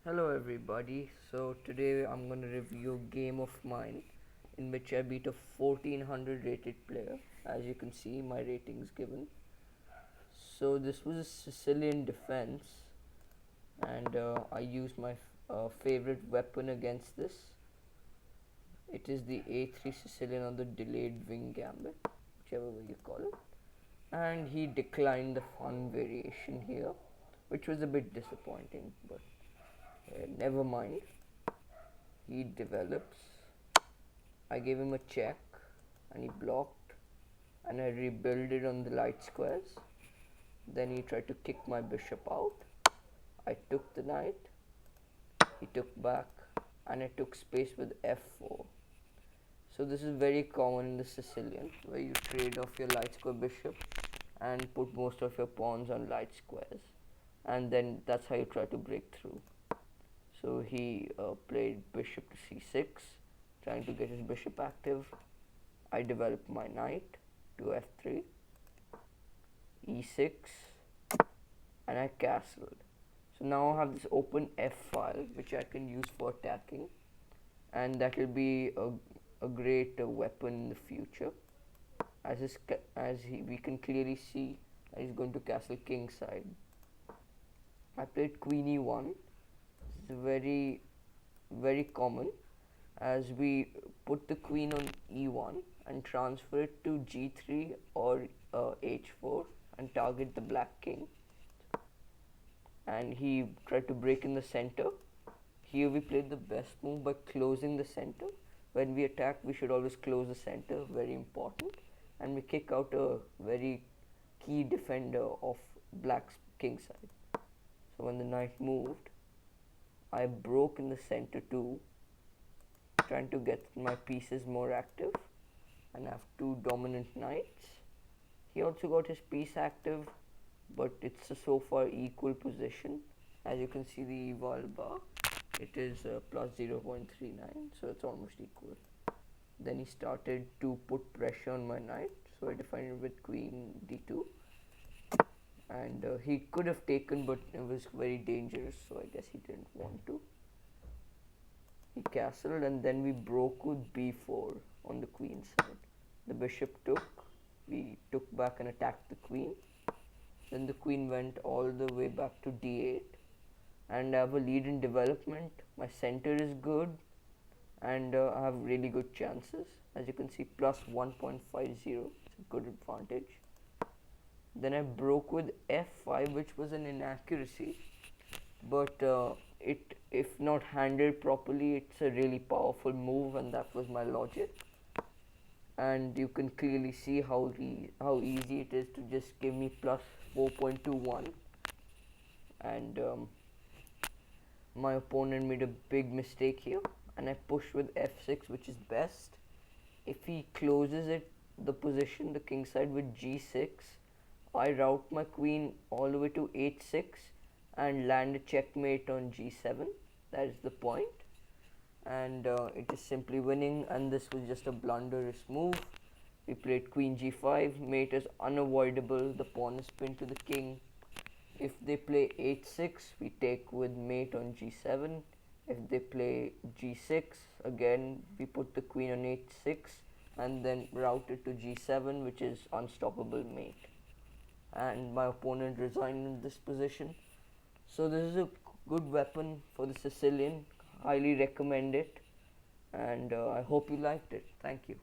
Hello everybody, so today I'm going to review a game of mine in which I beat a 1400 rated player. As you can see, my ratings given. So this was a Sicilian defense, and I used my favorite weapon against this. It is the A3 Sicilian, or the delayed wing gambit, whichever way you call it. And he declined the fun variation here, which was a bit disappointing, but never mind. He develops. I gave him a check and he blocked, and I rebuilt it on the light squares. Then he tried to kick my bishop out. I took the knight, he took back, and I took space with f4. So this is very common in the Sicilian, where you trade off your light square bishop and put most of your pawns on light squares, and then that's how you try to break through. So he played bishop to c6, trying to get his bishop active. I developed my knight to f3, e6, and I castled. So now I have this open f file which I can use for attacking, and that will be a great weapon in the future. We can clearly see that he's going to castle king side. I played queen e1. It's very common, as we put the queen on e1 and transfer it to g3 or h4 and target the black king. And he tried to break in the center. Here we played the best move by closing the center. When we attack, we should always close the center, very important. And we kick out a very key defender of black's king side. So when the knight moved, I broke in the center too, trying to get my pieces more active, and I have two dominant knights. He also got his piece active, but it's a so far equal position. As you can see, the eval bar, it is plus 0.39, so it's almost equal. Then he started to put pressure on my knight, so I defined it with queen d2, and he could have taken, but it was very dangerous, so I guess he didn't want to. He castled, and then we broke with b4 on the queen side. The bishop took, we took back and attacked the queen. Then the queen went all the way back to d8, and I have a lead in development. My center is good, and I have really good chances. As you can see, plus 1.50, it's a good advantage. Then I broke with f5, which was an inaccuracy, but if not handled properly, it's a really powerful move, and that was my logic. And you can clearly see how easy it is to just give me plus 4.21, and my opponent made a big mistake here, and I pushed with f6, which is best. If he closes the position, the king side, with g6, I route my queen all the way to h6 and land a checkmate on g7. That is the point, and it is simply winning, and this was just a blunderous move. We played queen g5, mate is unavoidable, the pawn is pinned to the king. If they play h6, we take with mate on g7. If they play g6, again we put the queen on h6 and then route it to g7, which is unstoppable mate. And my opponent resigned in this position. So this is a good weapon for the Sicilian. Highly recommend it, and I hope you liked it. Thank you.